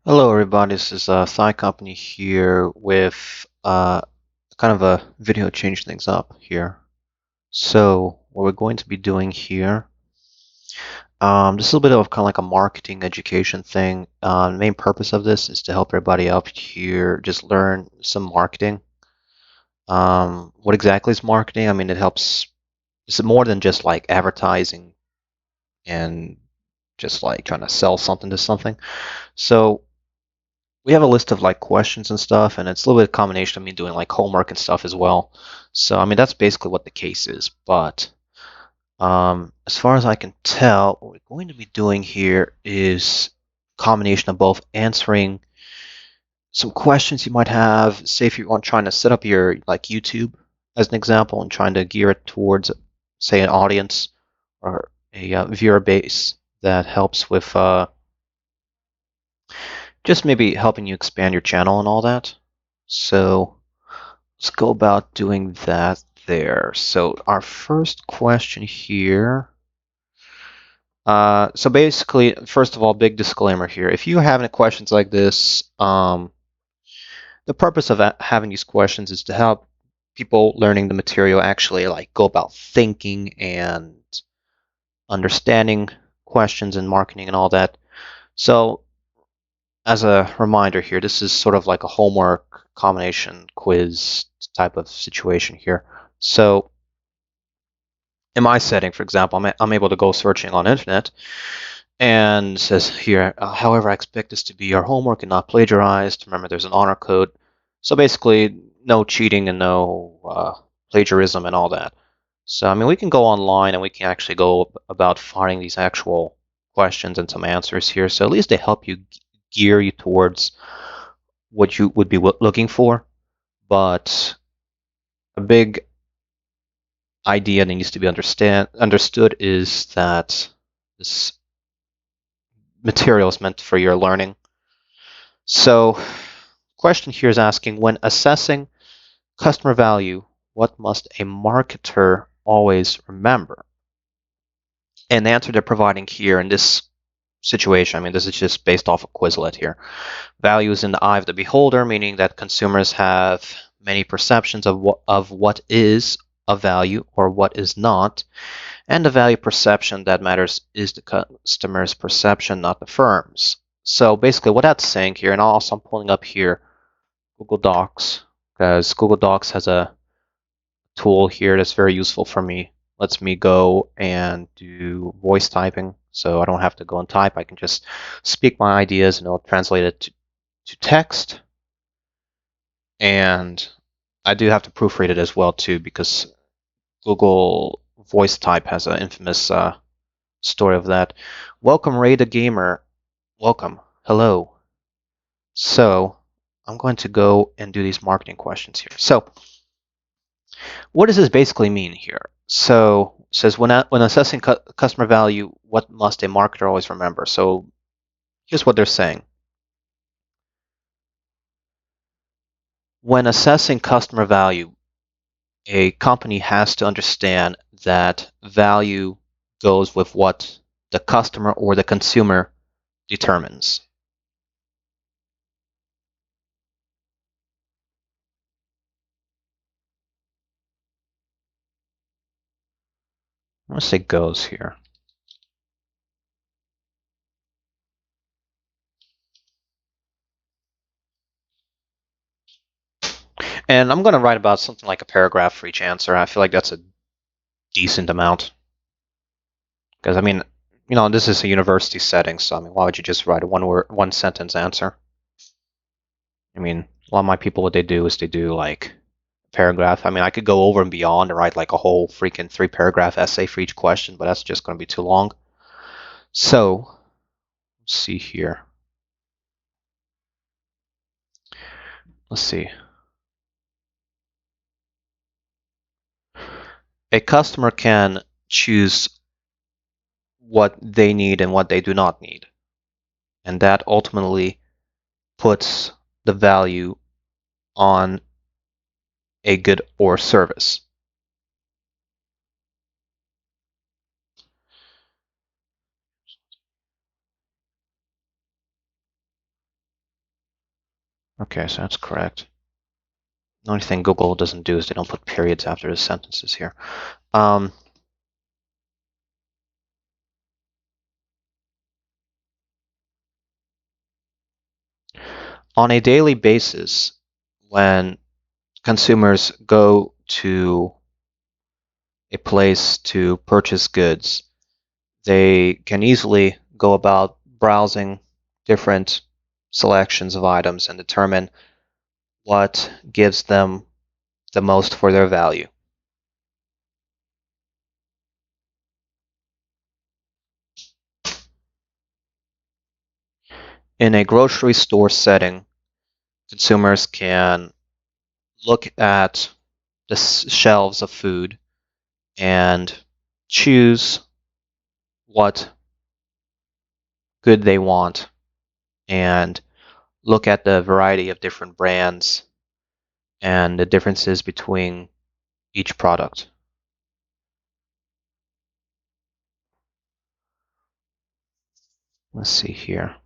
Hello, everybody. This is ThyCompany here with kind of a video to change things up here. So, what we're going to be doing here, this is a bit of kind of like a marketing education thing. The main purpose of this is to help everybody out here just learn some marketing. What exactly is marketing? I mean, it helps. It's more than just like advertising and just like trying to sell something to something. So, we have a list of like questions and stuff, and it's a little bit of combination of me doing like homework and stuff as well. So I mean that's basically what the case is. But as far as I can tell, what we're going to be doing here is a combination of both answering some questions you might have. Say if you want trying to set up your like YouTube as an example and trying to gear it towards say an audience or a viewer base that helps with just maybe helping you expand your channel and all that. So let's go about doing that there. So our first question here. So basically, first of all, big disclaimer here. If you have any questions like this, the purpose of having these questions is to help people learning the material actually like go about thinking and understanding questions and marketing and all that. So as a reminder here, this is sort of like a homework combination quiz type of situation here. So in my setting, for example, I'm able to go searching on internet and it says here, however, I expect this to be your homework and not plagiarized. Remember, there's an honor code. So basically, no cheating and no plagiarism and all that. So, I mean, we can go online and we can actually go about finding these actual questions and some answers here. So at least they help you gear you towards what you would be looking for. But a big idea that needs to be understood is that this material is meant for your learning. So, question here is asking, when assessing customer value, what must a marketer always remember? And the answer they're providing here in this situation, I mean, this is just based off of Quizlet here. Value is in the eye of the beholder, meaning that consumers have many perceptions of what is of value or what is not. And the value perception that matters is the customer's perception, not the firm's. So basically what that's saying here, and also I'm pulling up here Google Docs, because Google Docs has a tool here that's very useful for me. Lets me go and do voice typing, so I don't have to go and type. I can just speak my ideas and it'll translate it to text. And I do have to proofread it as well too, because Google Voice Type has an infamous story of that. Welcome, Ray the Gamer. Welcome. Hello. So I'm going to go and do these marketing questions here. So what does this basically mean here? So it says when assessing customer value, what must a marketer always remember? So here's what they're saying. When assessing customer value, a company has to understand that value goes with what the customer or the consumer determines. I'm going to say goes here. And I'm going to write about something like a paragraph for each answer. I feel like that's a decent amount. Because, I mean, this is a university setting, so, I mean, why would you just write a one sentence answer? I mean, a lot of my people, what they do is they do, like, a paragraph. I mean, I could go over and beyond and write, like, a whole freaking 3-paragraph essay for each question, but that's just going to be too long. So, let's see here. Let's see. A customer can choose what they need and what they do not need. And that ultimately puts the value on a good or service. Okay, so that's correct. The only thing Google doesn't do is they don't put periods after the sentences here. Um, on a daily basis, when consumers go to a place to purchase goods, they can easily go about browsing different selections of items and determine what gives them the most for their value. In a grocery store setting, consumers can look at the shelves of food and choose what good they want and look at the variety of different brands and the differences between each product. Let's see here.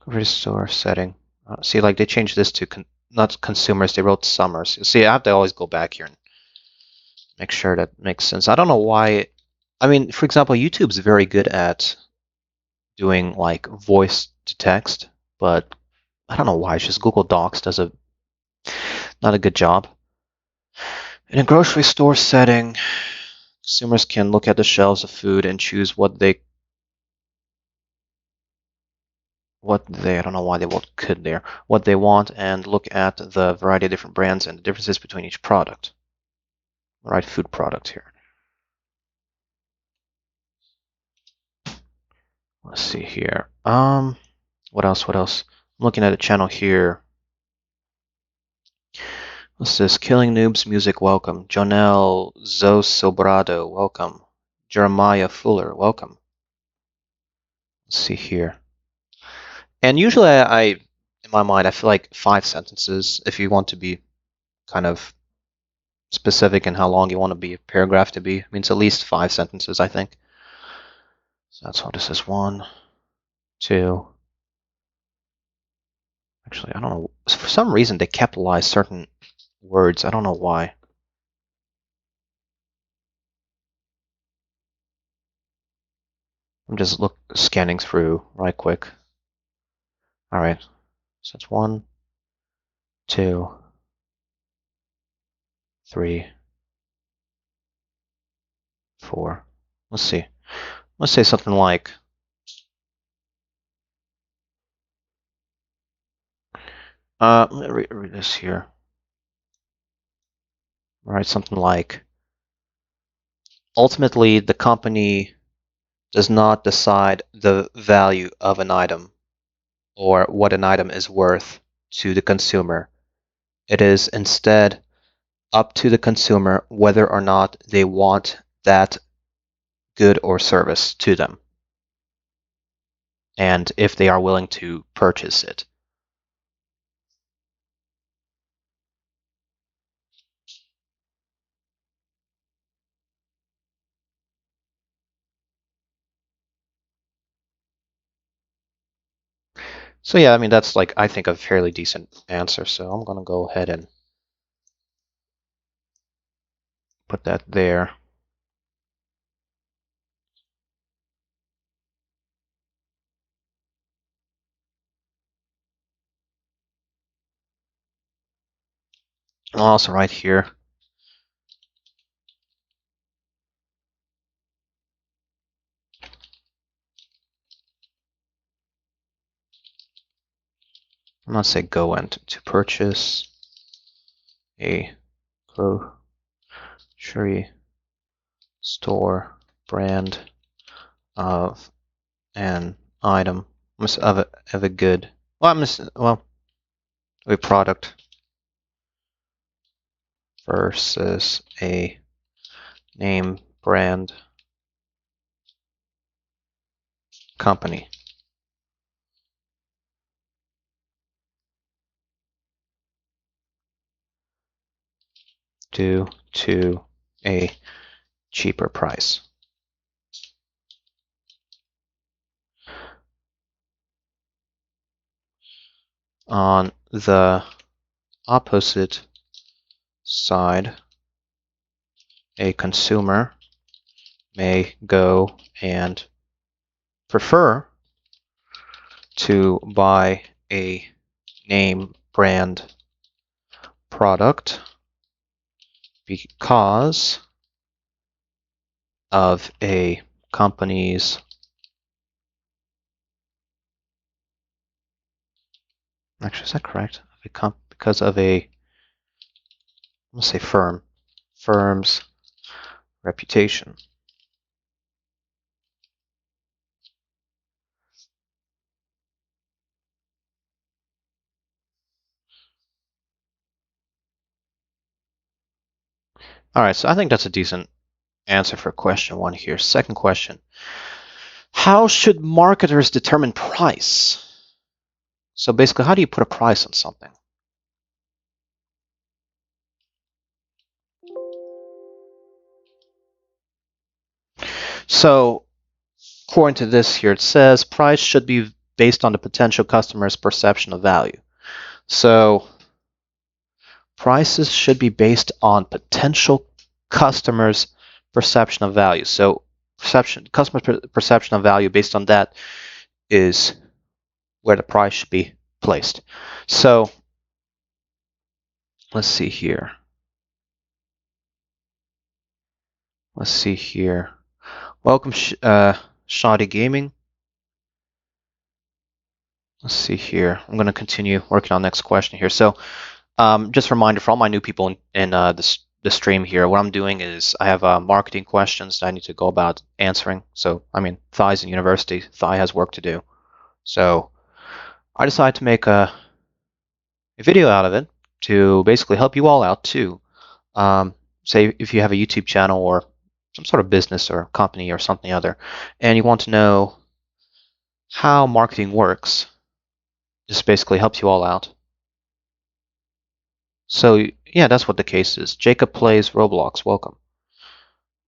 Grocery store setting. See, like they changed this to not consumers, they wrote summers. See, I have to always go back here and make sure that makes sense. I don't know why. I mean, for example, YouTube's very good at doing like voice to text, but I don't know why. It's just Google Docs does a not a good job. In a grocery store setting, consumers can look at the shelves of food and choose what they I don't know why they what could there what they want and look at the variety of different brands and the differences between each product. Right, food product here. Let's see here. What else? What else? I'm looking at a channel here. What's this? Killing Noobs Music, welcome. Jonel Zosobrado, welcome. Jeremiah Fuller, welcome. Let's see here. And usually in my mind, I feel like 5 sentences, if you want to be kind of specific in how long you want to be a paragraph to be. I mean, it's at least 5 sentences, I think. So that's what this is. 1, 2. Actually, I don't know. For some reason, they capitalize certain words. I don't know why. I'm just scanning through right quick. All right. So it's 1, 2, 3, 4. Let's see. Let's say something like, let me read this here. All right, something like, ultimately, the company does not decide the value of an item or what an item is worth to the consumer. It is instead up to the consumer whether or not they want that good or service to them and if they are willing to purchase it. So yeah, I mean, that's like, I think, a fairly decent answer. So I'm going to go ahead and put that there. I'll also write here. I'm going to say go and to purchase a grocery store brand of an item of a good. Well, a product versus a name brand company due to a cheaper price. On the opposite side, a consumer may go and prefer to buy a name brand product because of a company's, actually, is that correct? Because of a, I'm going to say firm's reputation. All right, so I think that's a decent answer for question 1 here. Second question, how should marketers determine price? So basically, how do you put a price on something? So according to this here, it says price should be based on the potential customer's perception of value. So prices should be based on potential customers' perception of value. So customer perception of value based on that is where the price should be placed. So let's see here. Let's see here. Welcome, Shoddy Gaming. Let's see here. I'm going to continue working on the next question here. So just a reminder for all my new people in the stream here, what I'm doing is I have marketing questions that I need to go about answering. So, I mean, Thai's in university. Thai has work to do. So I decided to make a video out of it to basically help you all out too. Say if you have a YouTube channel or some sort of business or company or something other, and you want to know how marketing works, this basically helps you all out. So yeah, that's what the case is. Jacob plays Roblox. Welcome.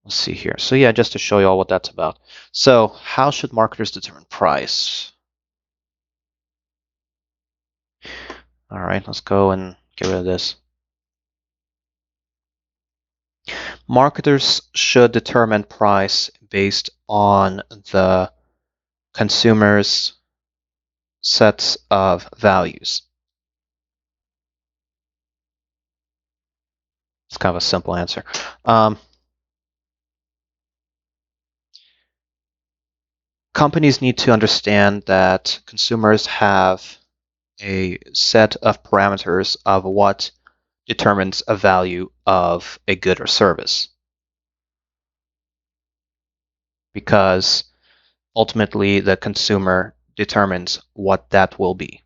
Let's see here. So yeah, just to show you all what that's about. So how should marketers determine price? All right, let's go and get rid of this. Marketers should determine price based on the consumer's sets of values. It's kind of a simple answer. Companies need to understand that consumers have a set of parameters of what determines a value of a good or service. Because ultimately the consumer determines what that will be.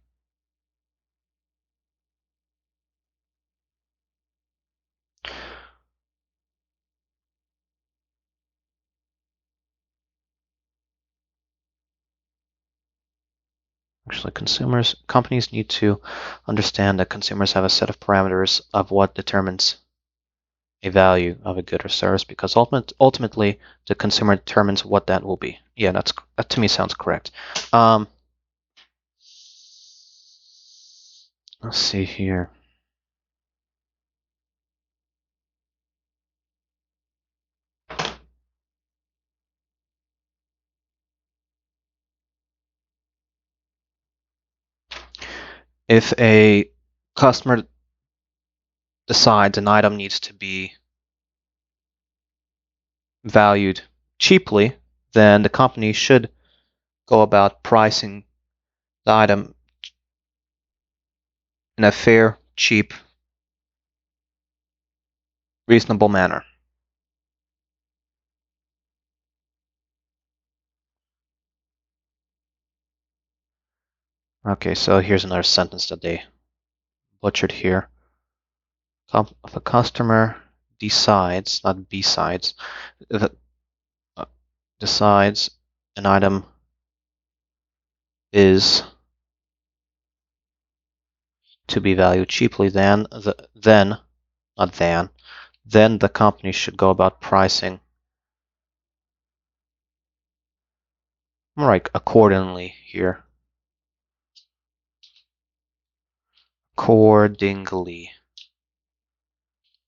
Actually, companies need to understand that consumers have a set of parameters of what determines a value of a good or service, because ultimately the consumer determines what that will be. Yeah, that to me sounds correct. Let's see here. If a customer decides an item needs to be valued cheaply, then the company should go about pricing the item in a fair, cheap, reasonable manner. Okay, so here's another sentence that they butchered here. If a customer decides, not besides, if it decides an item is to be valued cheaply, then the company should go about pricing accordingly here. accordingly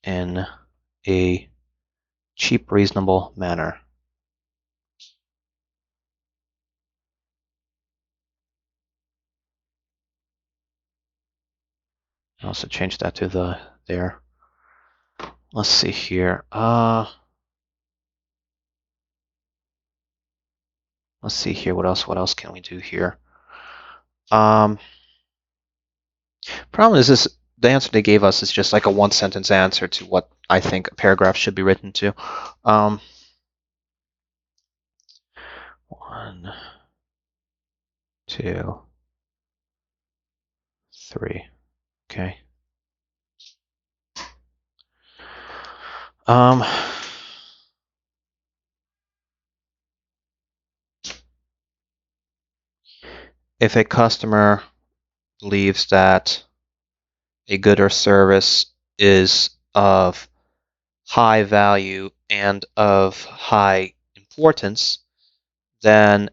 in a cheap, reasonable manner. I'll also change that to the there. Let's see here. Let's see here. What else can we do here? Problem is this: the answer they gave us is just like a one-sentence answer to what I think a paragraph should be written to. 1, 2, 3. Okay. If a customer believes that a good or service is of high value and of high importance, then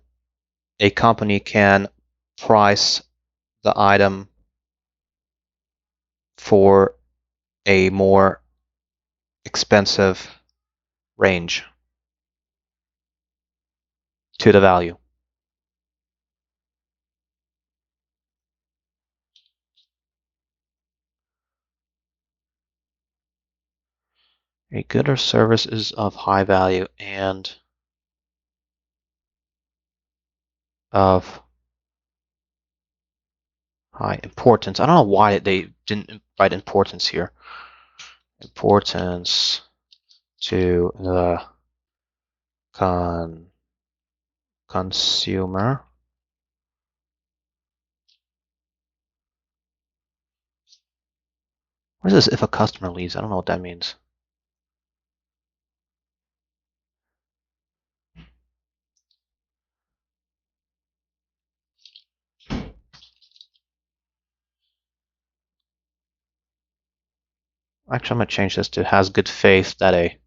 a company can price the item for a more expensive range to the value. A good or service is of high value and of high importance. I don't know why they didn't write importance here. Importance to the consumer. What is this if a customer leaves? I don't know what that means. Actually, I'm going to change this to has good faith that a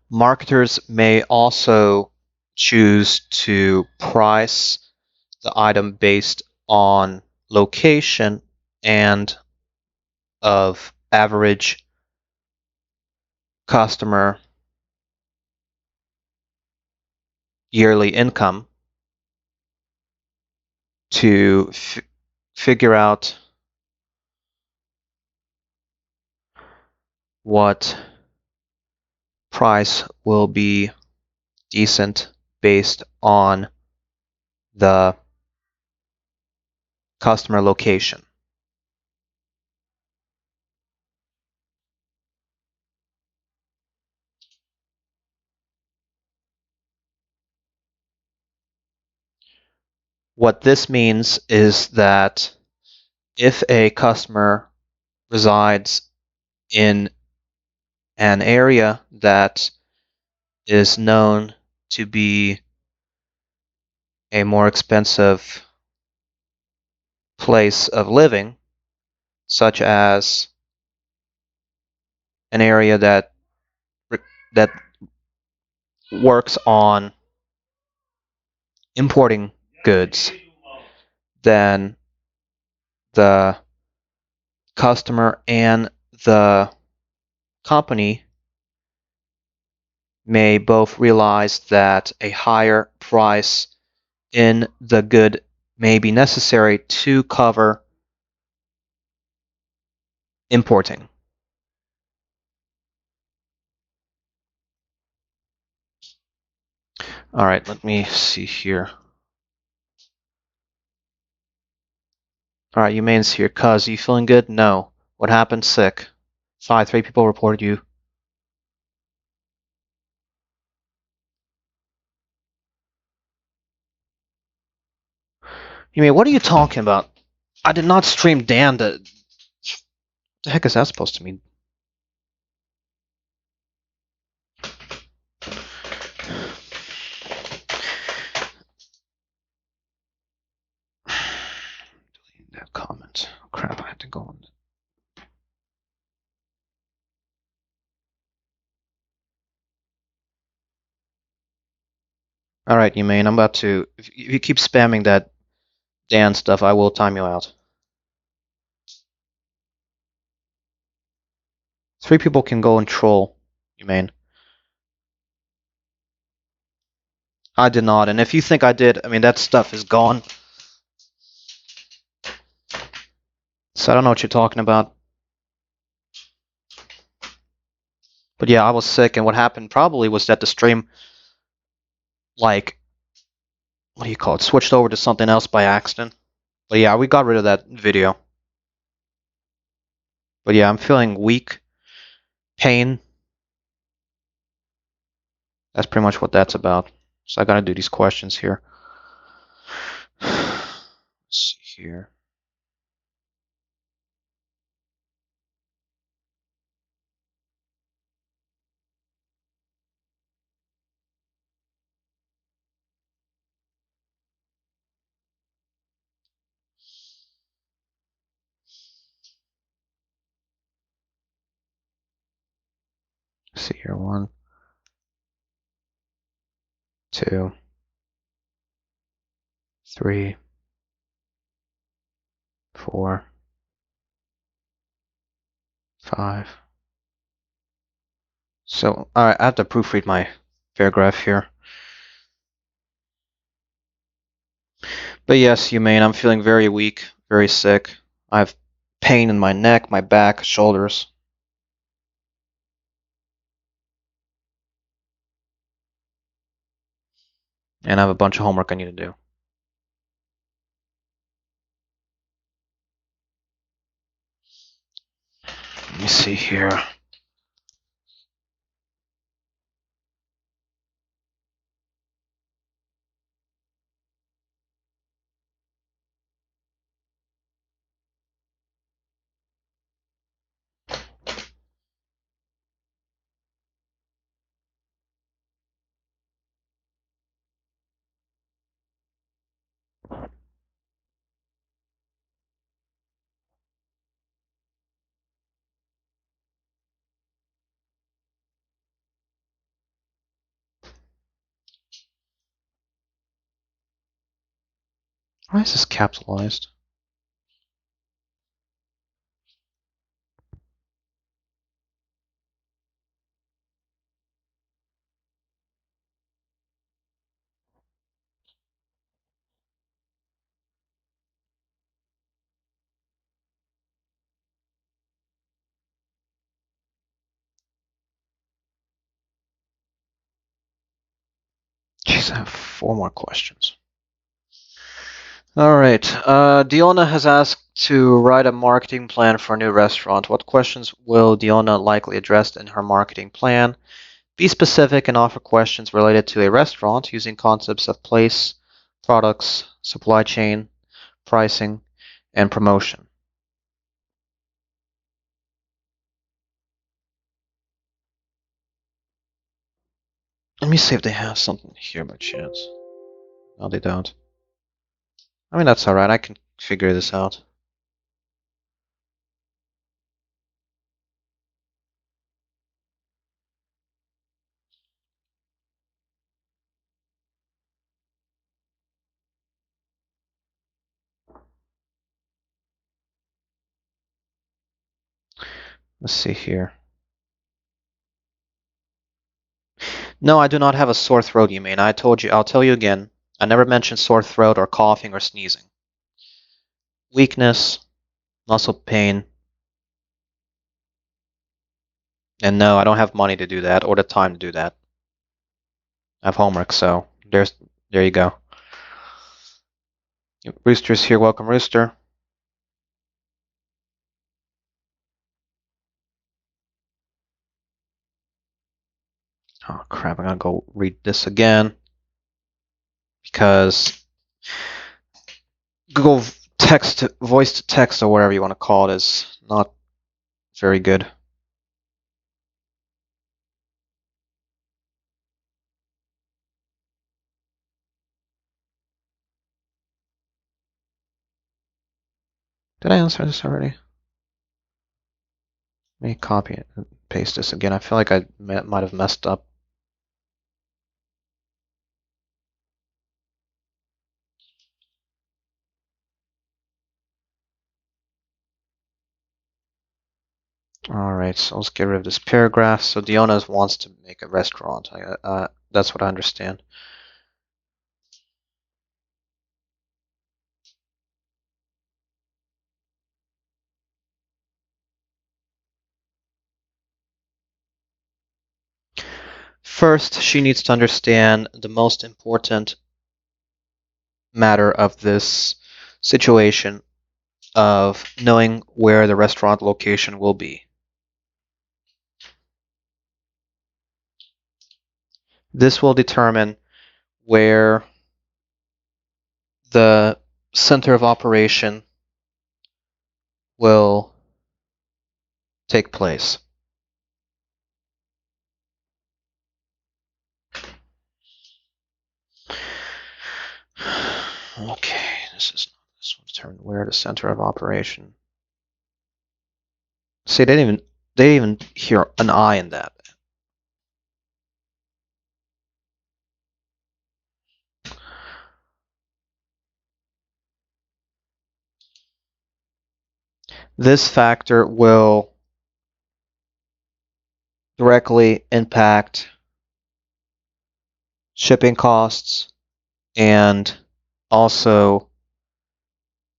marketers may also choose to price the item based on location and of average customer yearly income to figure out what price will be decent based on the customer location. What this means is that if a customer resides in an area that is known to be a more expensive place of living, such as an area that works on importing goods, then the customer and the company may both realize that a higher price in the good may be necessary to cover importing. All right, let me see here. All right, Humane's here. Cuz, you feeling good? No. What happened? Sick. 3 people reported you. Humane, what are you talking about? I did not stream Dan to... What the heck is that supposed to mean? that comment. Crap, I had to go on. All right, Humane, I'm about to. If you keep spamming that Dan stuff, I will time you out. 3 people can go and troll, Humane. I did not, and if you think I did, I mean, that stuff is gone. So I don't know what you're talking about. But yeah, I was sick, and what happened probably was that the stream, like, what do you call it, switched over to something else by accident. But yeah, we got rid of that video. But yeah, I'm feeling weak, pain. That's pretty much what that's about. So I gotta do these questions here. Let's see here. Let's see here. 1, 2, 3, 4, 5. So, alright, I have to proofread my paragraph here. But yes, Humane, I'm feeling very weak, very sick. I have pain in my neck, my back, shoulders. And I have a bunch of homework I need to do. Let me see here. Why is this capitalized? Jeez, I have 4 more questions. All right. Diona has asked to write a marketing plan for a new restaurant. What questions will Diona likely address in her marketing plan? Be specific and offer questions related to a restaurant using concepts of place, products, supply chain, pricing, and promotion. Let me see if they have something here by chance. No, they don't. I mean, that's alright. I can figure this out. Let's see here. No, I do not have a sore throat, you mean. I told you, I'll tell you again. I never mentioned sore throat or coughing or sneezing. Weakness, muscle pain. And no, I don't have money to do that or the time to do that. I have homework, so there you go. Rooster's here. Welcome, Rooster. Oh crap, I'm gonna go read this again because Google text, voice to text, or whatever you want to call it, is not very good. Did I answer this already? Let me copy it and paste this again. I feel like I might have messed up. All right, so let's get rid of this paragraph. So the owner wants to make a restaurant. That's what I understand. First, she needs to understand the most important matter of this situation of knowing where the restaurant location will be. This will determine where the center of operation will take place. Okay, this will determine where the center of operation. See, they didn't even hear an I in that. This factor will directly impact shipping costs and also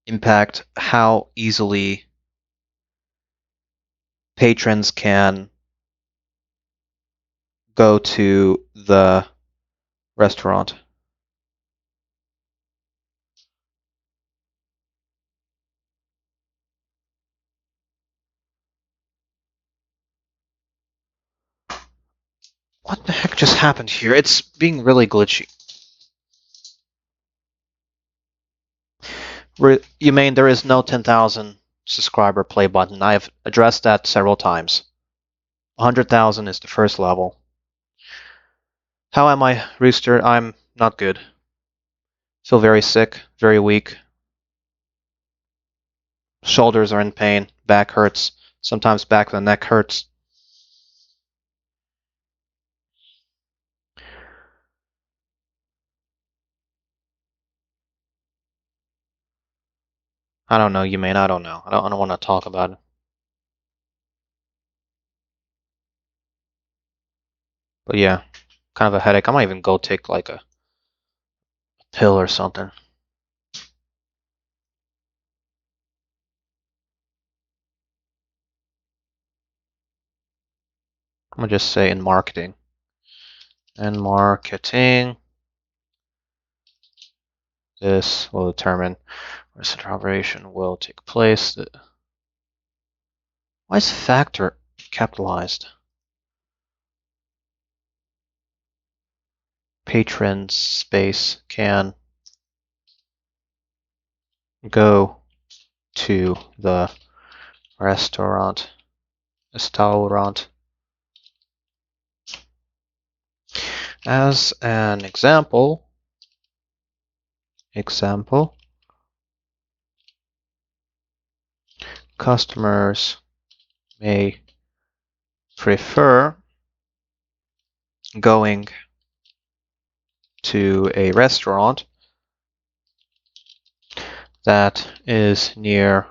impact how easily patrons can go to the restaurant. What the heck just happened here? It's being really glitchy. You mean there is no 10,000 subscriber play button? I've addressed that several times. 100,000 is the first level. How am I, Rooster? I'm not good. Feel very sick, very weak. Shoulders are in pain, back hurts. Sometimes back of the neck hurts. I don't know, you mean. I don't know. I don't want to talk about it. But yeah, kind of a headache. I might even go take like a pill or something. I'm gonna just say in marketing. In marketing, this will determine where central operation will take place. Why is factor capitalized? Patron space can go to the restaurant. As an example, customers may prefer going to a restaurant that is near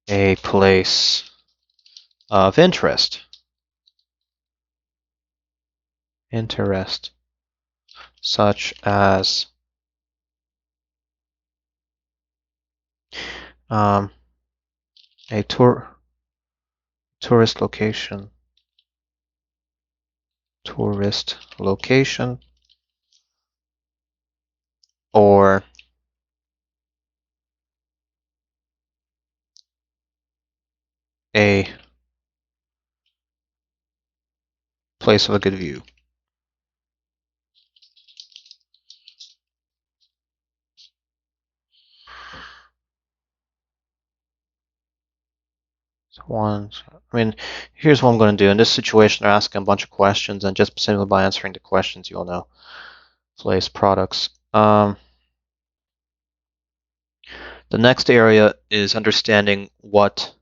a place of interest. Such as a tourist location, or a place of a good view. I mean, here's what I'm going to do. In this situation, they're asking a bunch of questions, and just simply by answering the questions, you'll know. Place products. The next area is understanding what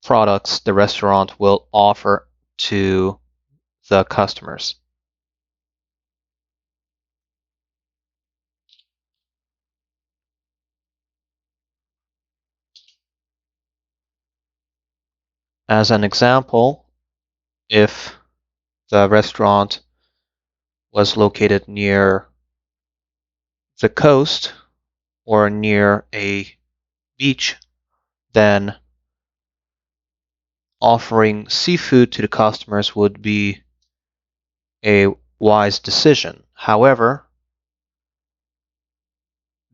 products the restaurant will offer to the customers. As an example, if the restaurant was located near the coast or near a beach, then offering seafood to the customers would be a wise decision. However,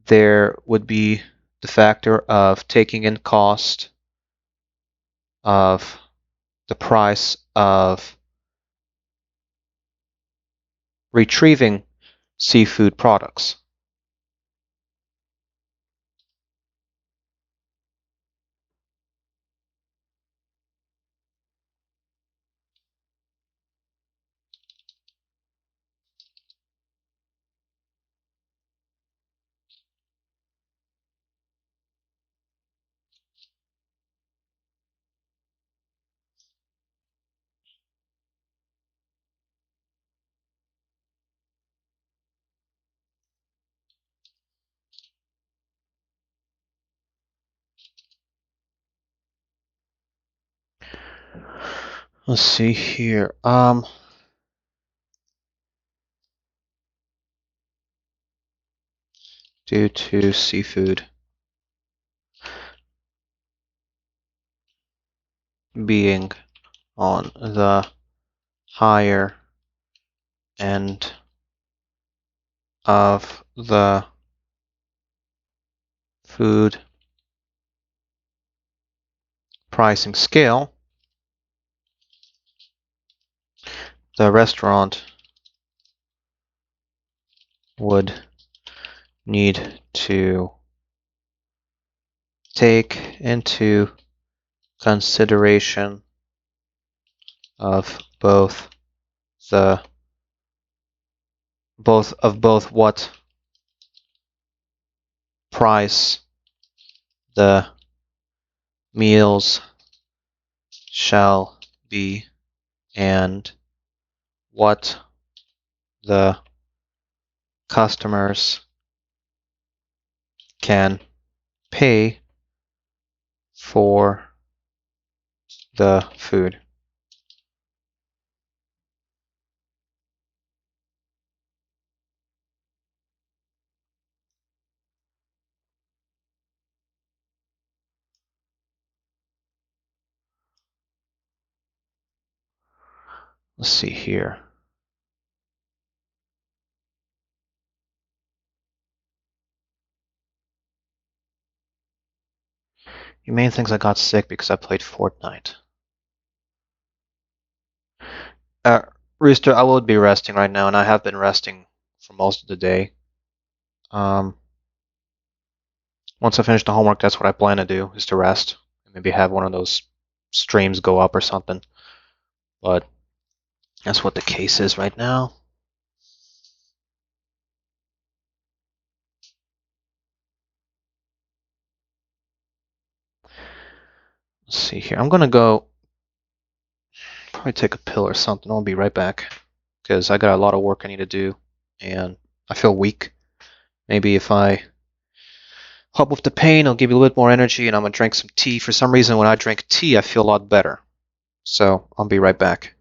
there would be the factor of taking in cost of the price of retrieving seafood products. Let's see here. Due to seafood being on the higher end of the food pricing scale, the restaurant would need to take into consideration of both what price the meals shall be and what the customers can pay for the food. Let's see here. The main things I got sick because I played Fortnite. Uh, Rooster, I will be resting right now, and I have been resting for most of the day. Um, Once I finish the homework, that's what I plan to do, is to rest. Maybe have one of those streams go up or something. But that's what the case is right now. Let's see here. I'm gonna go probably take a pill or something. I'll be right back because I got a lot of work I need to do, and I feel weak. Maybe if I help with the pain, it'll give you a little bit more energy, and I'm gonna drink some tea. For some reason, when I drink tea, I feel a lot better. So I'll be right back.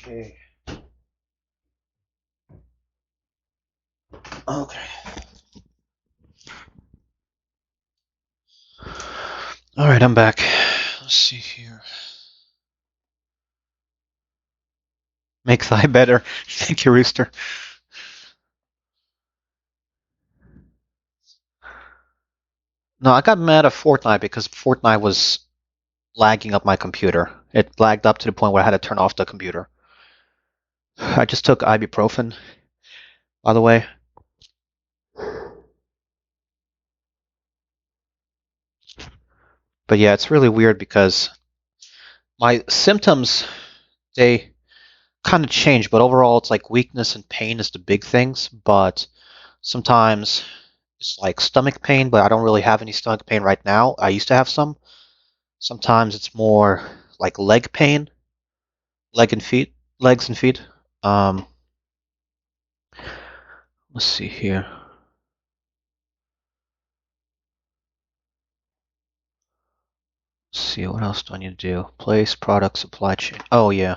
Okay. Okay. All right, I'm back. Let's see here. Make Thigh better. Thank you, Rooster. No, I got mad at Fortnite because Fortnite was lagging up my computer. It lagged up to the point where I had to turn off the computer. I just took ibuprofen, by the way. But yeah, it's really weird because my symptoms, they kind of change, but overall it's like weakness and pain is the big things, but sometimes it's like stomach pain, but I don't really have any stomach pain right now. I used to have some. Sometimes it's more like leg pain, legs and feet. Um, let's see here. Let's see, what else do I need to do? Place, product, supply chain. Oh yeah,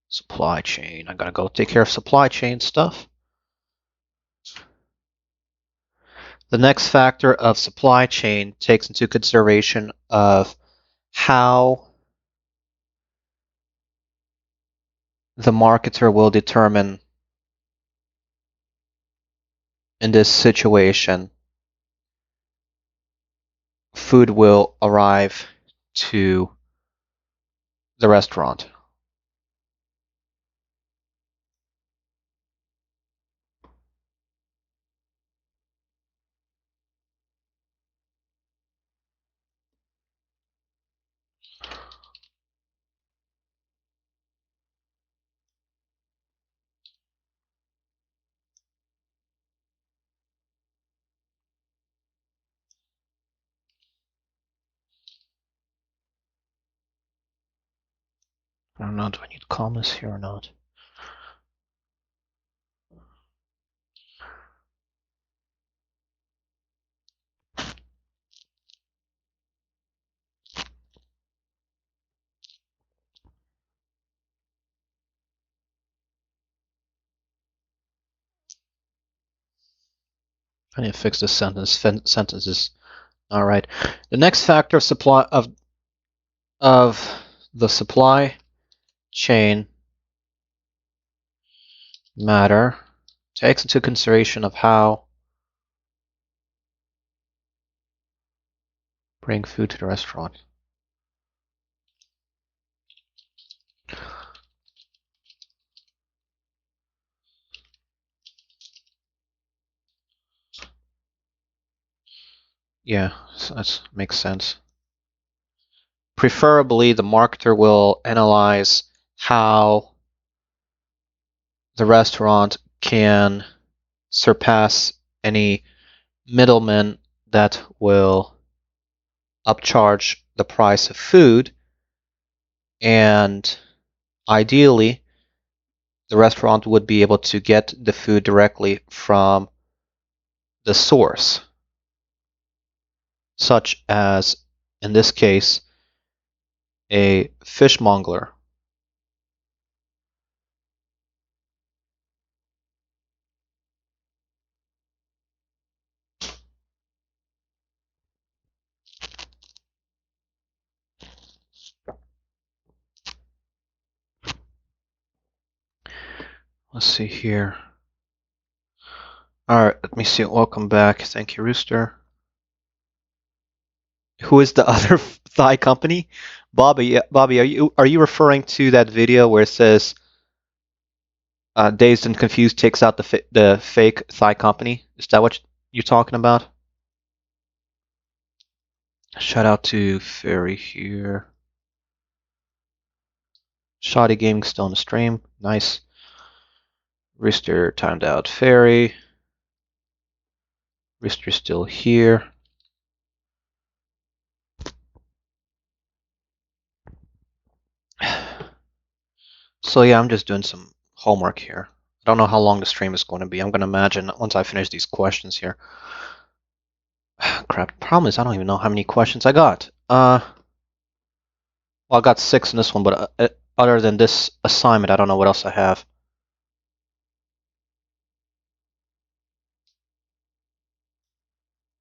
supply chain. I gotta go take care of supply chain stuff. The next factor of supply chain takes into consideration of how the marketer will determine in this situation food will arrive to the restaurant. I don't know, do I need commas here or not? I need to fix this sentence. Sentence is all right. The next factor of supply of the supply chain matter takes into consideration of how bring food to the restaurant. Yeah, so that makes sense. Preferably, the marketer will analyze how the restaurant can surpass any middlemen that will upcharge the price of food, and ideally the restaurant would be able to get the food directly from the source, such as in this case a fishmonger. Let's see here. All right, let me see. Welcome back. Thank you, Rooster. Who is the other ThyCompany? Bobby, Bobby, are you referring to that video where it says Dazed and Confused takes out the fake ThyCompany? Is that what you're talking about? Shout out to Fairy here. Shoddy Gaming still on the stream. Nice. Rooster timed out Fairy. Rooster still here. So yeah, I'm just doing some homework here. I don't know how long the stream is going to be. I'm going to imagine once I finish these questions here. Crap. Problem is, I don't even know how many questions I got. Well, I got 6 in this one, but Other than this assignment, I don't know what else I have.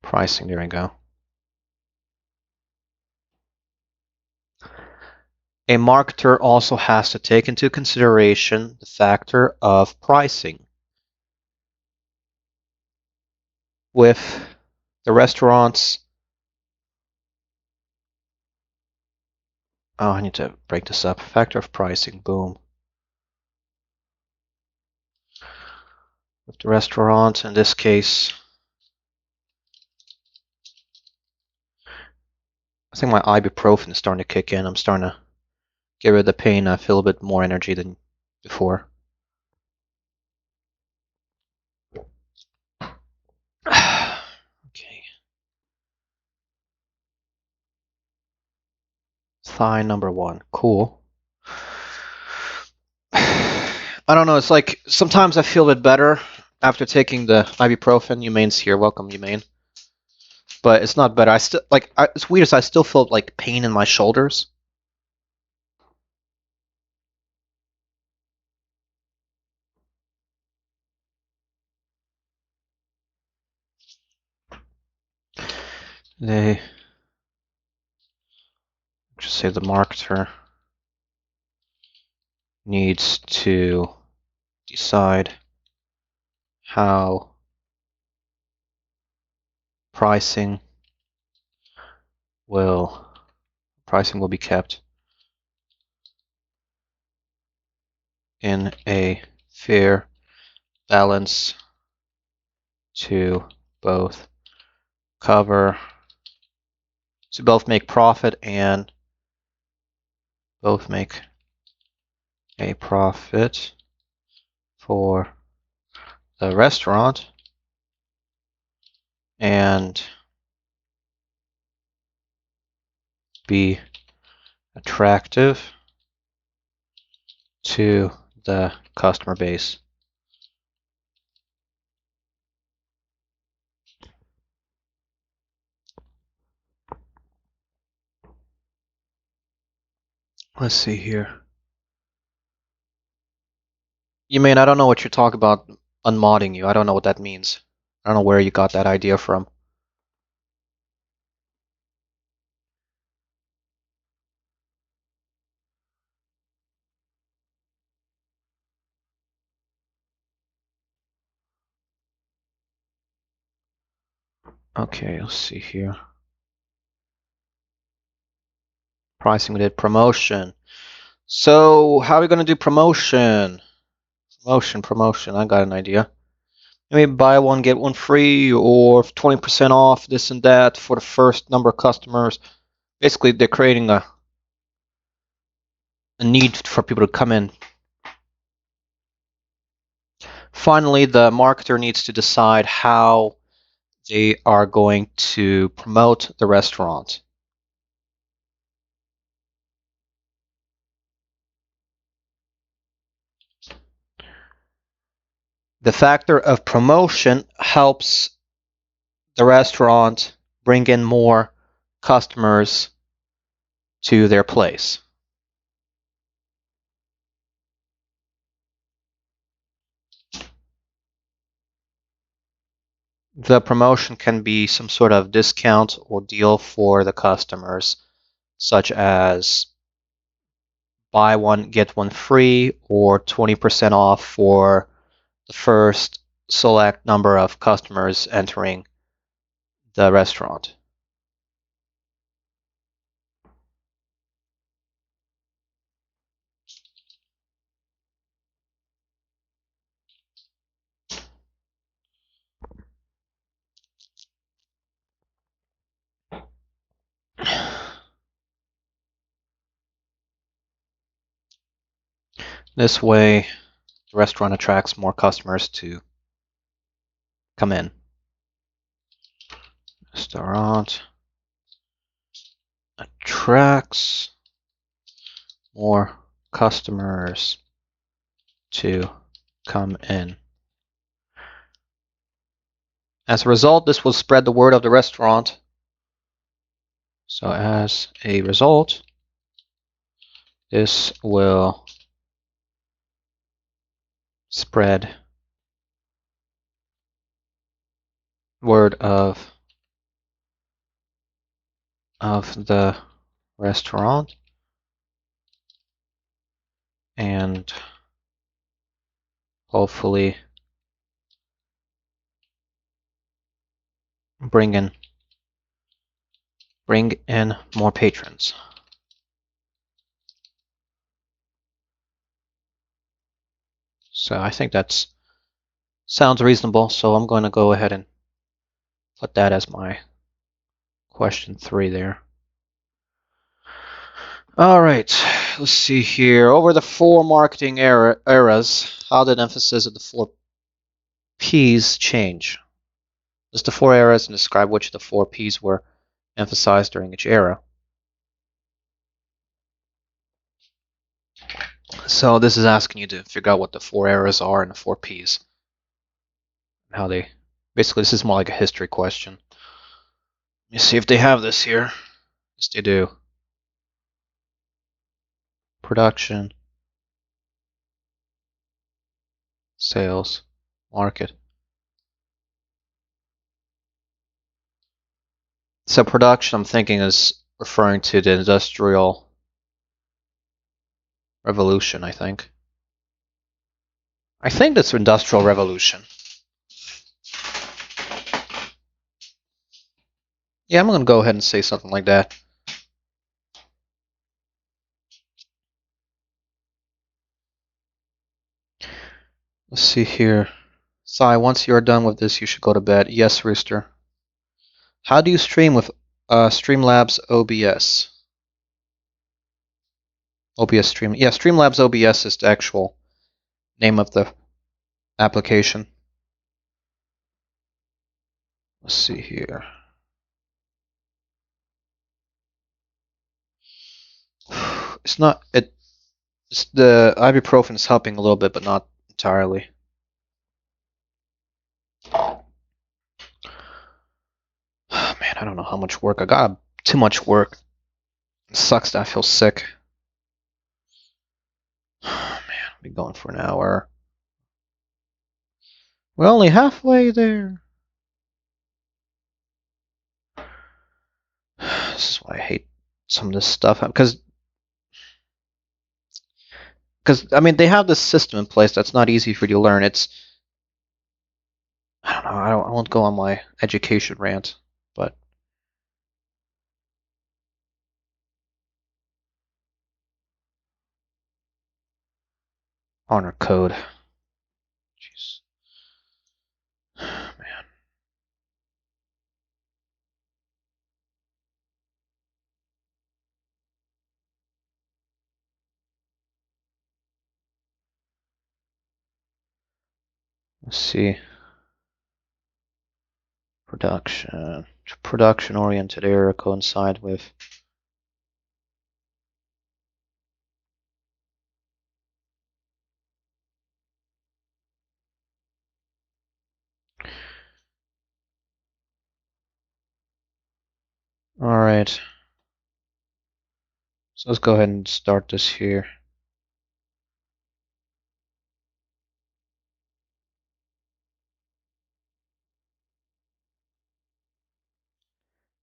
Pricing, there we go. A marketer also has to take into consideration the factor of pricing. With the restaurants, oh, I need to break this up. Factor of pricing, boom. With the restaurant, in this case, I think my ibuprofen is starting to kick in. I'm starting to get rid of the pain. I feel a bit more energy than before. Okay. Thigh number 1. Cool. I don't know. It's like sometimes I feel a bit better after taking the ibuprofen. Humane's here. Welcome, Humane. But it's not better. I still like. It's weird. I still feel like pain in my shoulders. They just say the marketer needs to decide how pricing will be kept in a fair balance to both make profit and both make a profit for the restaurant and be attractive to the customer base. Let's see here. You mean I don't know what you're talking about unmodding you. I don't know what that means. I don't know where you got that idea from. Okay, let's see here. Pricing, we did promotion. So how are we going to do promotion? Promotion. I got an idea. Maybe buy one, get one free, or 20% off, this and that for the first number of customers. Basically, they're creating a need for people to come in. Finally, the marketer needs to decide how they are going to promote the restaurant. The factor of promotion helps the restaurant bring in more customers to their place. The promotion can be some sort of discount or deal for the customers, such as buy one, get one free, or 20% off for the first select number of customers entering the restaurant. This way, the restaurant attracts more customers to come in. Restaurant attracts more customers to come in. As a result, this will spread the word of the restaurant. So as a result, This will spread word of the restaurant and hopefully bring in more patrons. So I think that sounds reasonable. So I'm going to go ahead and put that as my question 3 there. All right, let's see here. Over the 4 marketing eras, how did emphasis of the 4 P's change? List the 4 eras and describe which of the 4 P's were emphasized during each era. So this is asking you to figure out what the 4 eras are and the 4 P's. How they, basically this is more like a history question. Let me see if they have this here. Yes, they do. Production, sales, market. So production, I'm thinking, is referring to the Industrial Revolution, I think. I think that's Industrial Revolution. Yeah, I'm going to go ahead and say something like that. Let's see here. Sai, once you're done with this, you should go to bed. Yes, Rooster. How do you stream with Streamlabs OBS? OBS Stream. Yeah, Streamlabs OBS is the actual name of the application. Let's see here. It's not it. It's the ibuprofen is helping a little bit, but not entirely. Man, I don't know how much work I got. Too much work. It sucks that I feel sick. Man, I'll be going for an hour. We're only halfway there. This is why I hate some of this stuff, because I mean they have this system in place that's not easy for you to learn. It's I don't know. I won't go on my education rant, but honor code. Jeez, man. Let's see. Production-oriented era coincide with. All right. So let's go ahead and start this here.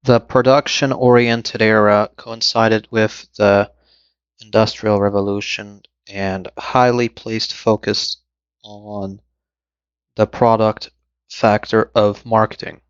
The production-oriented era coincided with the Industrial Revolution and highly placed focus on the product factor of marketing.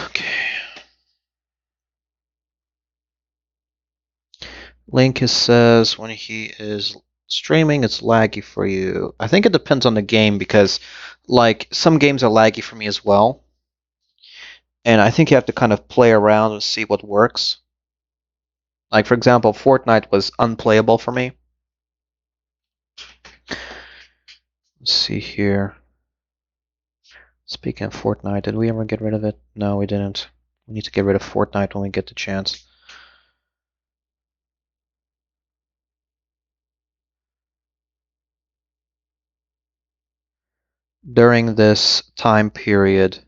Okay. Link says when he is streaming, it's laggy for you. I think it depends on the game because, like, some games are laggy for me as well. And I think you have to kind of play around and see what works. Like, for example, Fortnite was unplayable for me. Let's see here. Speaking of Fortnite, did we ever get rid of it? No, we didn't. We need to get rid of Fortnite when we get the chance. During this time period,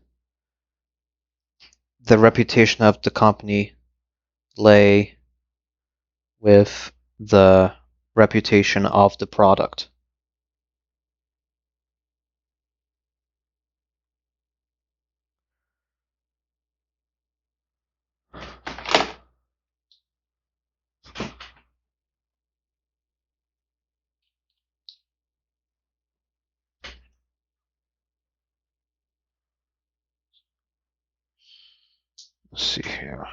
the reputation of the company lay with the reputation of the product. Let's see here.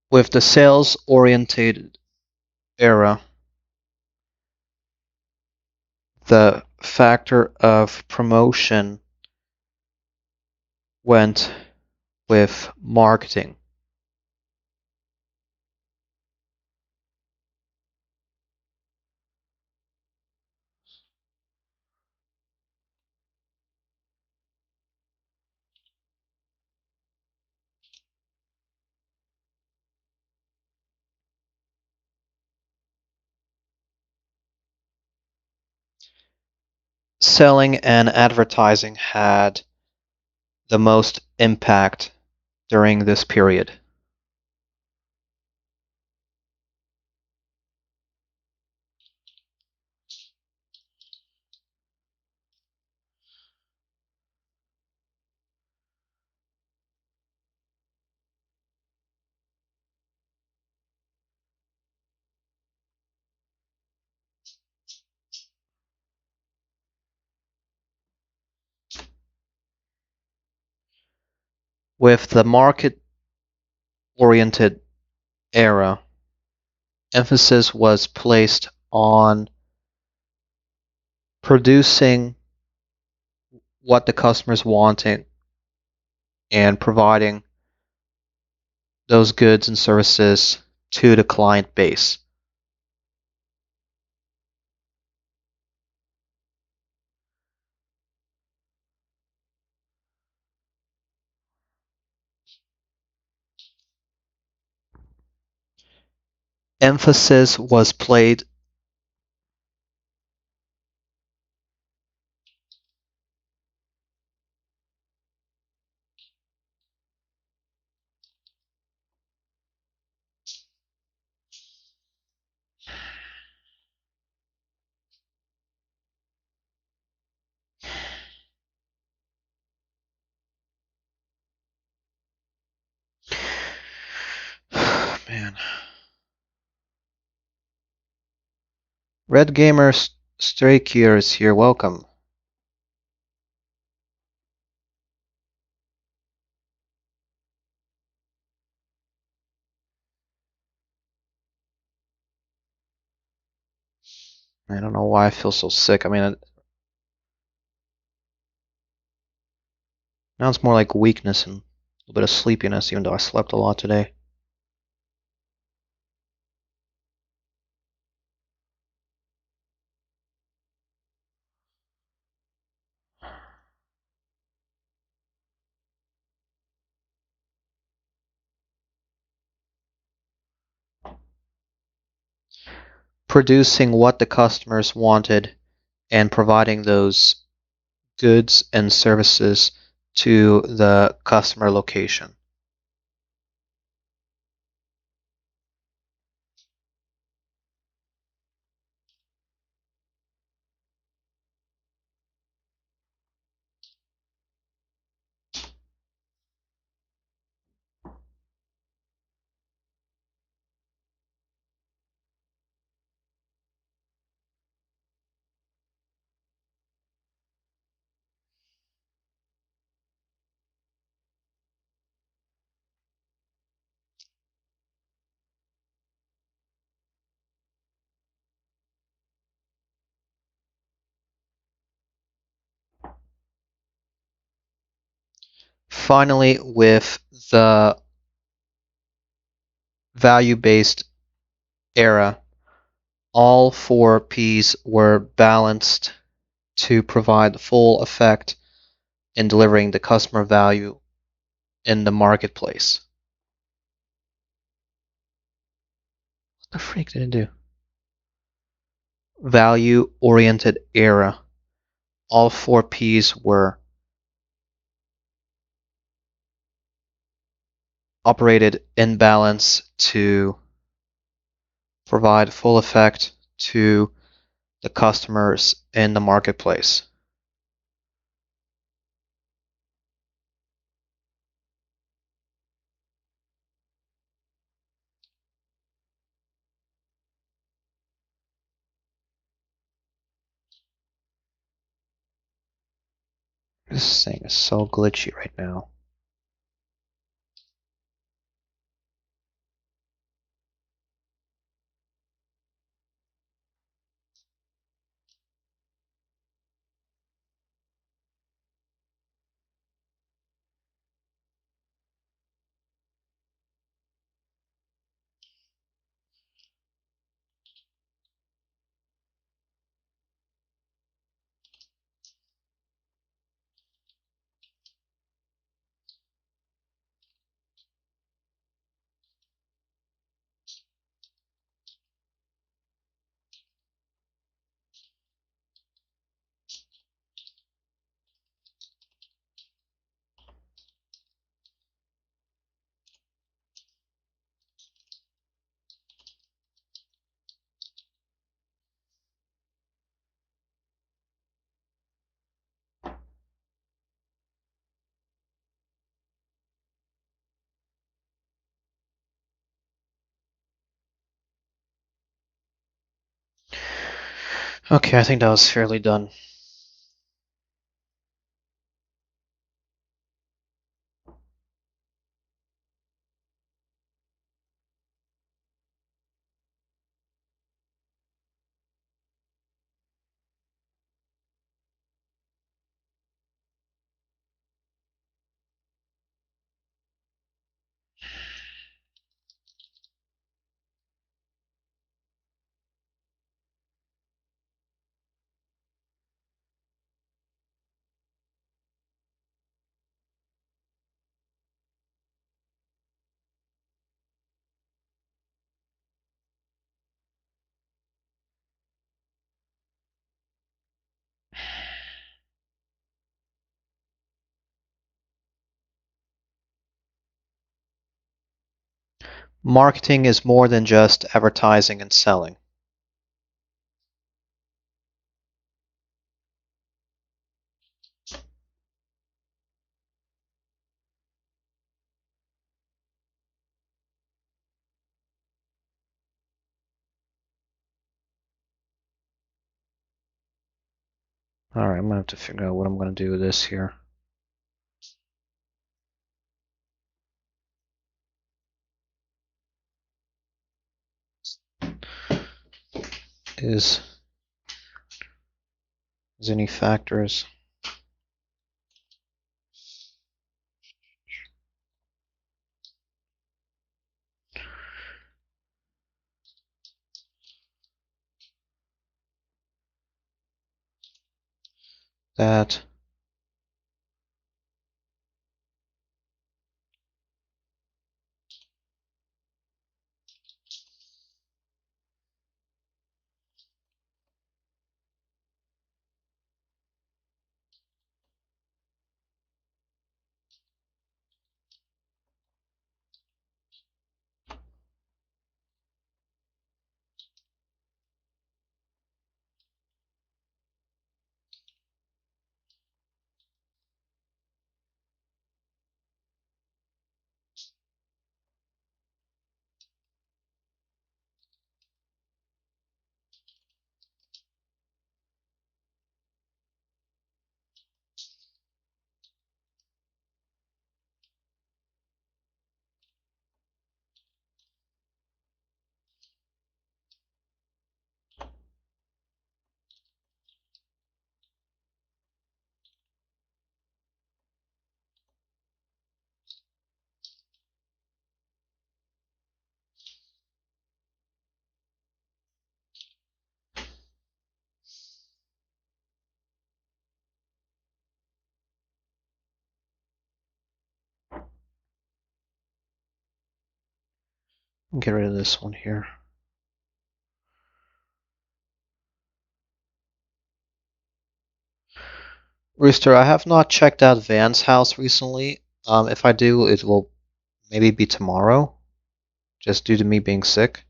With the sales-oriented era, the factor of promotion went with marketing. Selling and advertising had the most impact during this period. With the market-oriented era, emphasis was placed on producing what the customers wanted and providing those goods and services to the client base. Emphasis was played man. Red Gamer Stray Kier is here. Welcome. I don't know why I feel so sick. I mean, now it's more like weakness and a little bit of sleepiness, even though I slept a lot today. Producing what the customers wanted and providing those goods and services to the customer location. Finally, with the value-based era, all four P's were balanced to provide the full effect in delivering the customer value in the marketplace. What the freak did it do? Value-oriented era. All four P's were operated in balance to provide full effect to the customers in the marketplace. This thing is so glitchy right now. Okay, I think that was fairly done. Marketing is more than just advertising and selling. Alright, I'm gonna have to figure out what I'm gonna do with this here. Is any factors that Get rid of this one here. Rooster, I have not checked out Van's house recently. If I do, it will maybe be tomorrow, just due to me being sick.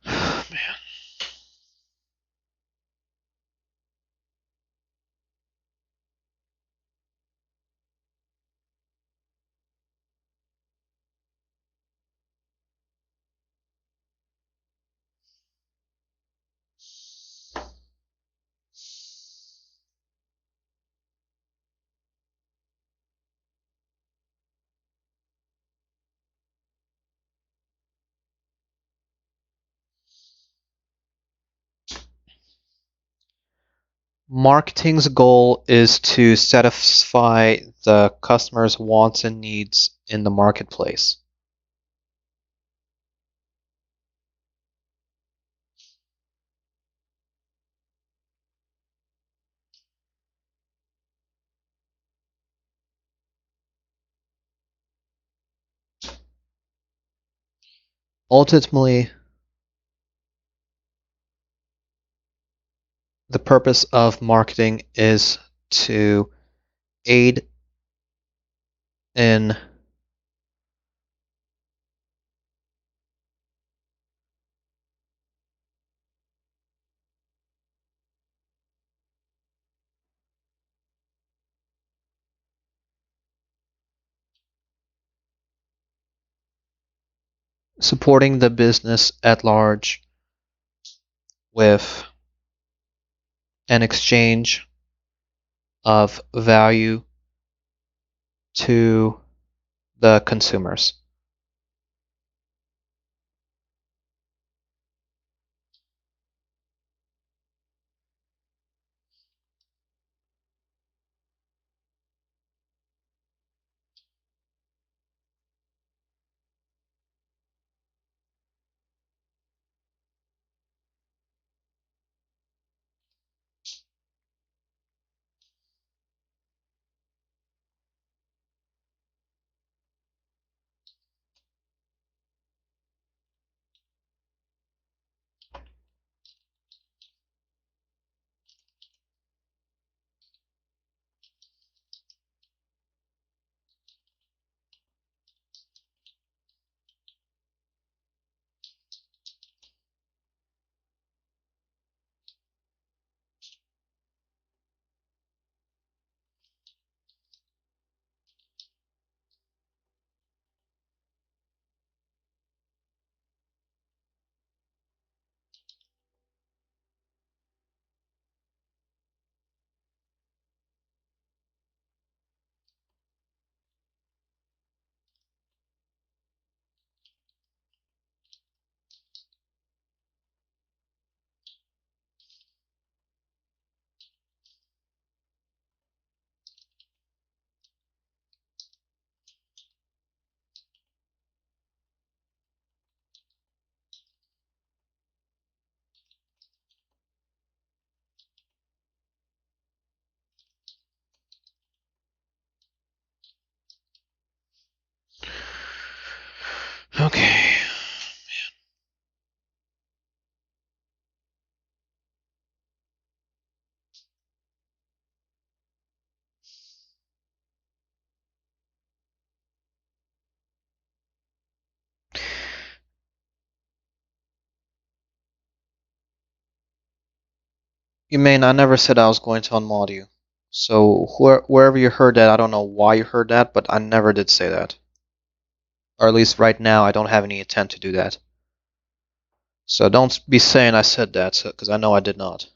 Man. Marketing's goal is to satisfy the customer's wants and needs in the marketplace. Ultimately, the purpose of marketing is to aid in supporting the business at large with an exchange of value to the consumers. Okay. You mean I never said I was going to unmod you. So wherever you heard that, I don't know why you heard that, but I never did say that. Or at least right now, I don't have any intent to do that. So don't be saying I said that, because I know I did not.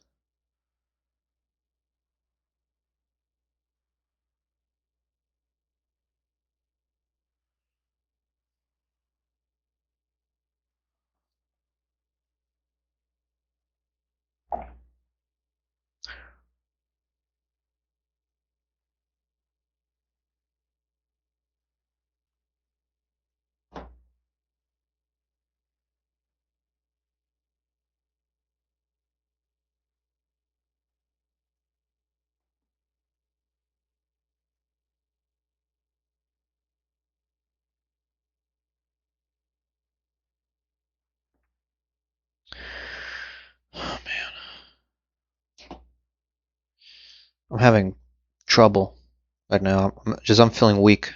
I'm having trouble right now. I'm feeling weak.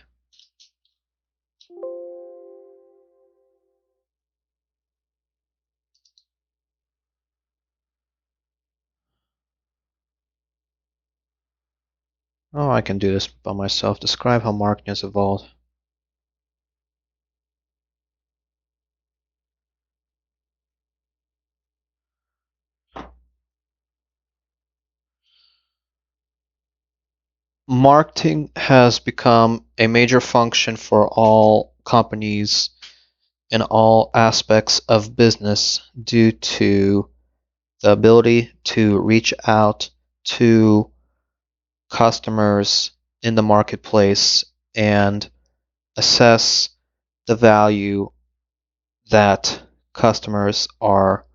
Oh, I can do this by myself. Describe how marketing has evolved. Marketing has become a major function for all companies in all aspects of business due to the ability to reach out to customers in the marketplace and assess the value that customers are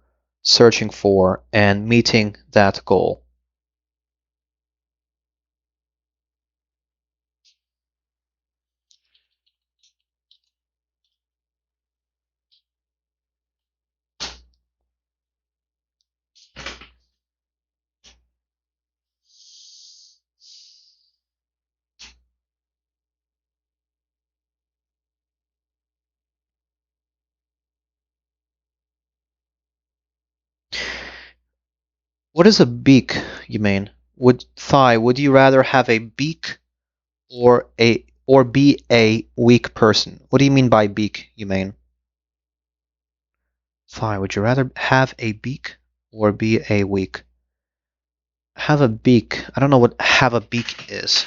searching for and meeting that goal. What is a beak, you mean? Would you rather have a beak or be a weak person? What do you mean by beak, you mean? Would you rather have a beak or be a weak? Have a beak. I don't know what have a beak is.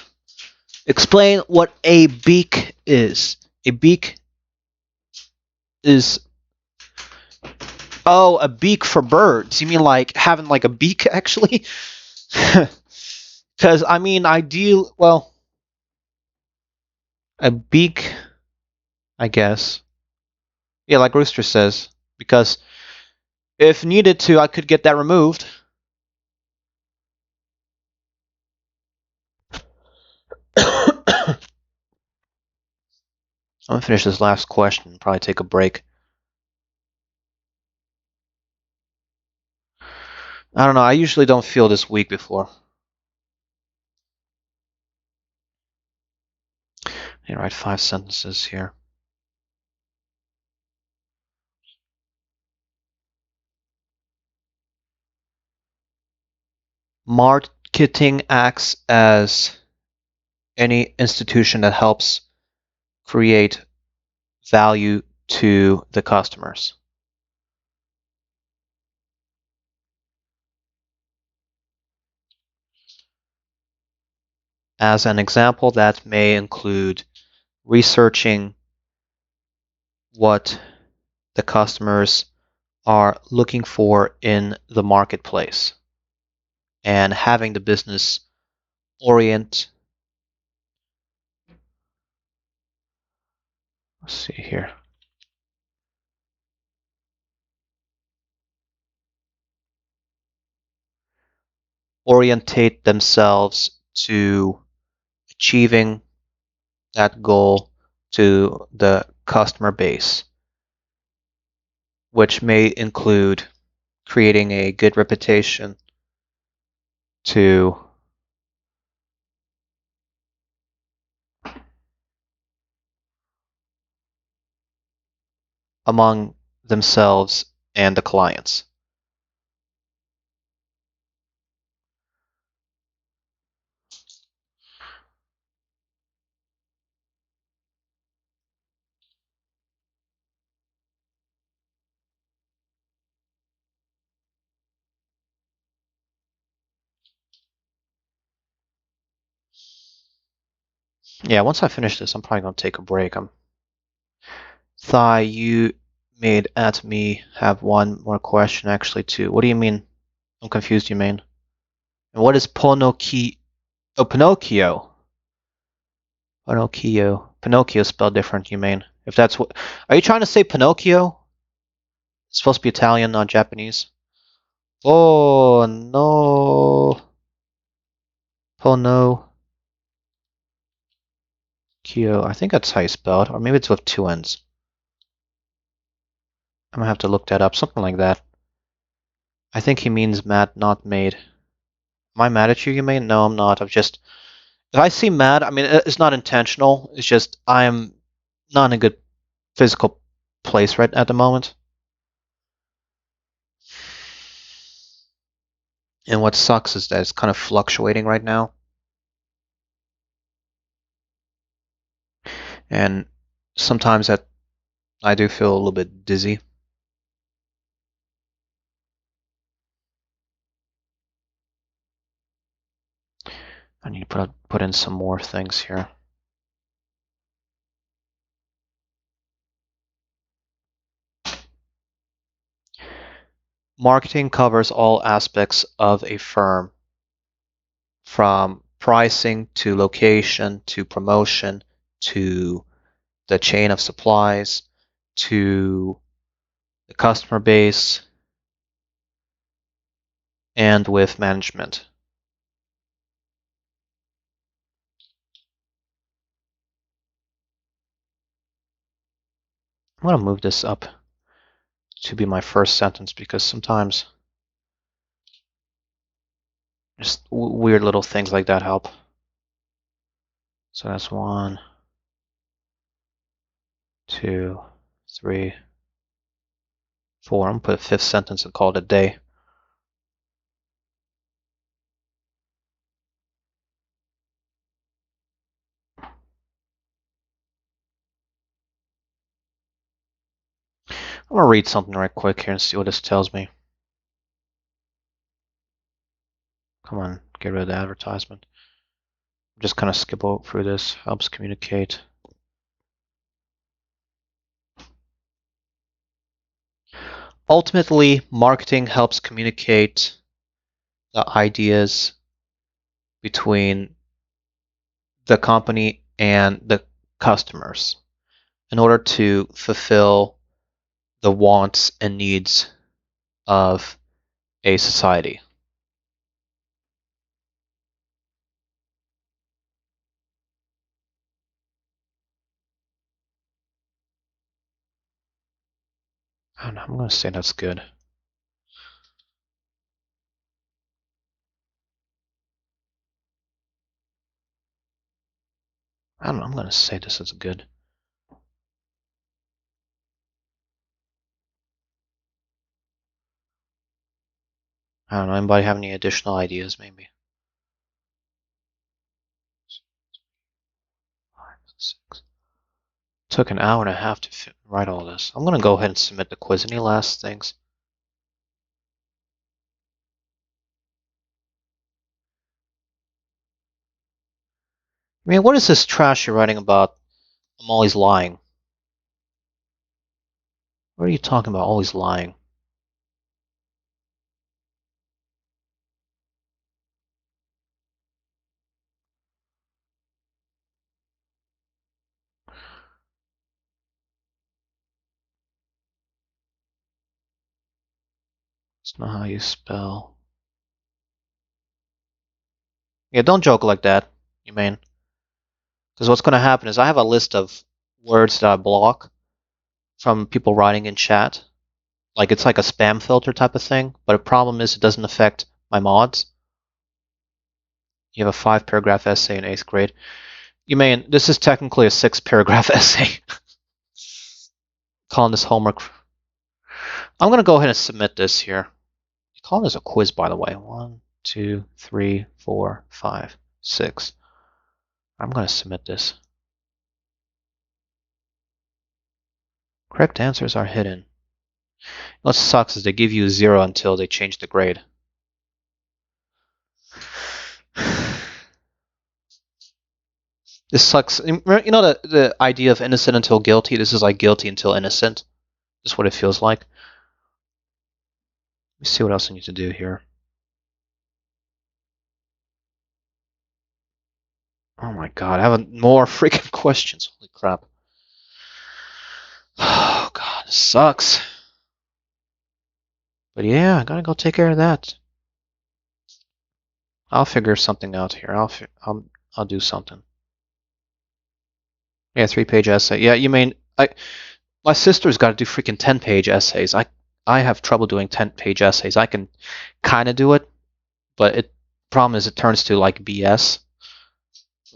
Explain what a beak is. A beak is oh, a beak for birds. You mean like having like a beak actually? Because I mean, well, a beak, I guess. Yeah, like Rooster says. Because if needed to, I could get that removed. I'm gonna finish this last question and probably take a break. I don't know. I usually don't feel this weak before. I write 5 sentences here. Marketing acts as any institution that helps create value to the customers. As an example, that may include researching what the customers are looking for in the marketplace and having the business orient. Let's see here. Orientate themselves to achieving that goal to the customer base, which may include creating a good reputation to among themselves and the clients. Yeah, once I finish this, I'm probably going to take a break. You made at me have one more question actually too. What do you mean? I'm confused, you mean? And what is Pinocchio? Oh, Pinocchio. Pinocchio. Pinocchio spelled different, you mean? If that's what... Are you trying to say Pinocchio? It's supposed to be Italian, not Japanese. Oh, no. Pinocchio. I think that's how you spell it. Or maybe it's with 2 N's. I'm gonna have to look that up. Something like that. I think he means Matt, not made. Am I mad at you, you mean? No, I'm not. If I seem mad, I mean, it's not intentional. It's just I'm not in a good physical place right at the moment. And what sucks is that it's kind of fluctuating right now. And sometimes that I do feel a little bit dizzy. I need to put in some more things here. Marketing covers all aspects of a firm, from pricing to location to promotion to the chain of supplies to the customer base and with management. I'm going to move this up to be my first sentence because sometimes just weird little things like that help. So that's 1, 2, 3, 4. I'm going to put a fifth sentence and call it a day. I'm going to read something right quick here and see what this tells me. Come on, get rid of the advertisement. Just kind of skip through this. Helps communicate. Ultimately, marketing helps communicate the ideas between the company and the customers in order to fulfill the wants and needs of a society. I don't know, I'm going to say that's good. I don't know, I'm going to say this is good. I don't know, anybody have any additional ideas maybe? 5, 6. Took an hour and a half to write all this. I'm going to go ahead and submit the quiz. Any last things? I mean, what is this trash you're writing about? I'm always lying. What are you talking about, always lying? It's not how you spell. Yeah, don't joke like that, you mean? Because what's going to happen is I have a list of words that I block from people writing in chat. Like it's like a spam filter type of thing. But the problem is it doesn't affect my mods. You have a 5-paragraph essay in 8th grade. You mean this is technically a 6-paragraph essay. Calling this homework. I'm going to go ahead and submit this here. Calling this a quiz, by the way. 1, 2, 3, 4, 5, 6. I'm going to submit this. Correct answers are hidden. What sucks is they give you 0 until they change the grade. This sucks. You know the idea of innocent until guilty? This is like guilty until innocent. This is what it feels like. Let me see what else I need to do here. Oh my god, I have more freaking questions. Holy crap. Oh god, this sucks. But yeah, I gotta go take care of that. I'll figure something out here. I'll do something. Yeah, 3-page essay. Yeah, you mean my sister's got to do freaking 10-page essays. I have trouble doing 10-page essays. I can kind of do it, but it Problem is, it turns to like BS.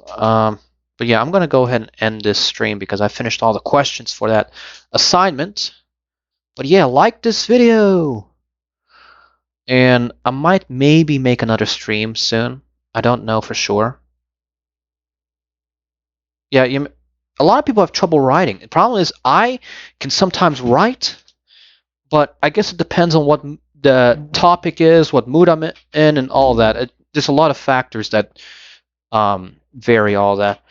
But yeah, I'm gonna go ahead and end this stream because I finished all the questions for that assignment. But yeah, like this video, and I might maybe make another stream soon. I don't know for sure. Yeah, a lot of people have trouble writing. The problem is I can sometimes write, but I guess it depends on what the topic is, what mood I'm in, and all that. There's a lot of factors that vary all that.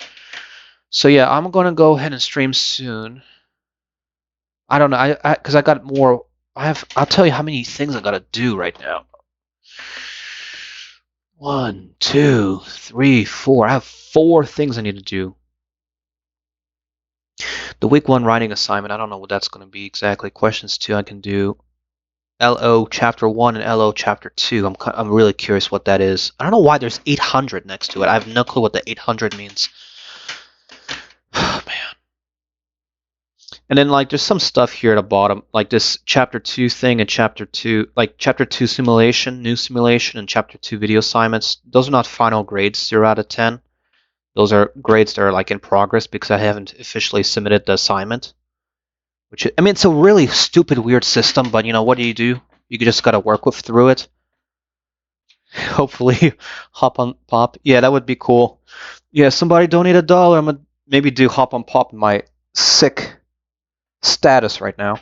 So yeah, I'm gonna go ahead and stream soon. I don't know, because I got more. I'll tell you how many things I gotta do right now. 1, 2, 3, 4. I have 4 things I need to do. The week 1 writing assignment, I don't know what that's going to be exactly. Questions 2, I can do LO chapter 1 and LO chapter 2. I'm really curious what that is. I don't know why there's 800 next to it. I have no clue what the 800 means. Oh, man. And then like there's some stuff here at the bottom, like this chapter 2 thing and chapter 2, like chapter 2 simulation, new simulation, and chapter 2 video assignments. Those are not final grades, 0 out of 10. Those are grades that are like in progress because I haven't officially submitted the assignment. Which, I mean, it's a really stupid, weird system, but you know, what do? You just gotta work through it. Hopefully, hop on pop. Yeah, that would be cool. Yeah, somebody donate $1. I'm gonna maybe do hop on pop in my sick status right now.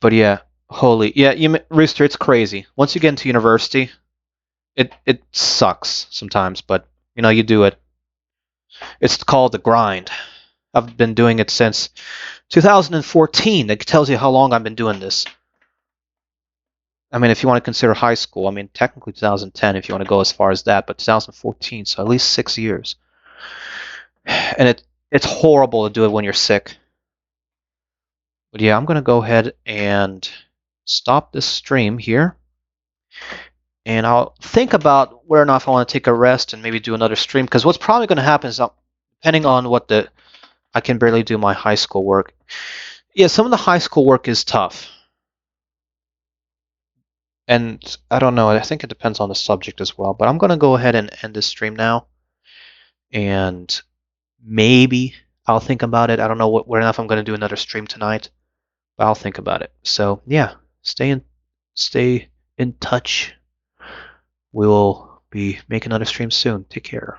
But yeah, Rooster, it's crazy. Once you get into university, it sucks sometimes, but you know, you do it. It's called the grind. I've been doing it since 2014. That tells you how long I've been doing this. I mean, if you want to consider high school, I mean, technically 2010 if you want to go as far as that, but 2014, so at least 6 years. And it's horrible to do it when you're sick. But yeah, I'm going to go ahead and stop this stream here. And I'll think about whether or not if I want to take a rest and maybe do another stream. Because what's probably going to happen is, depending on what I can barely do my high school work. Yeah, some of the high school work is tough. And I don't know, I think it depends on the subject as well. But I'm going to go ahead and end this stream now. And maybe I'll think about it. I don't know whether or not I'm going to do another stream tonight. But I'll think about it. So yeah, stay in touch. We will be making another stream soon. Take care.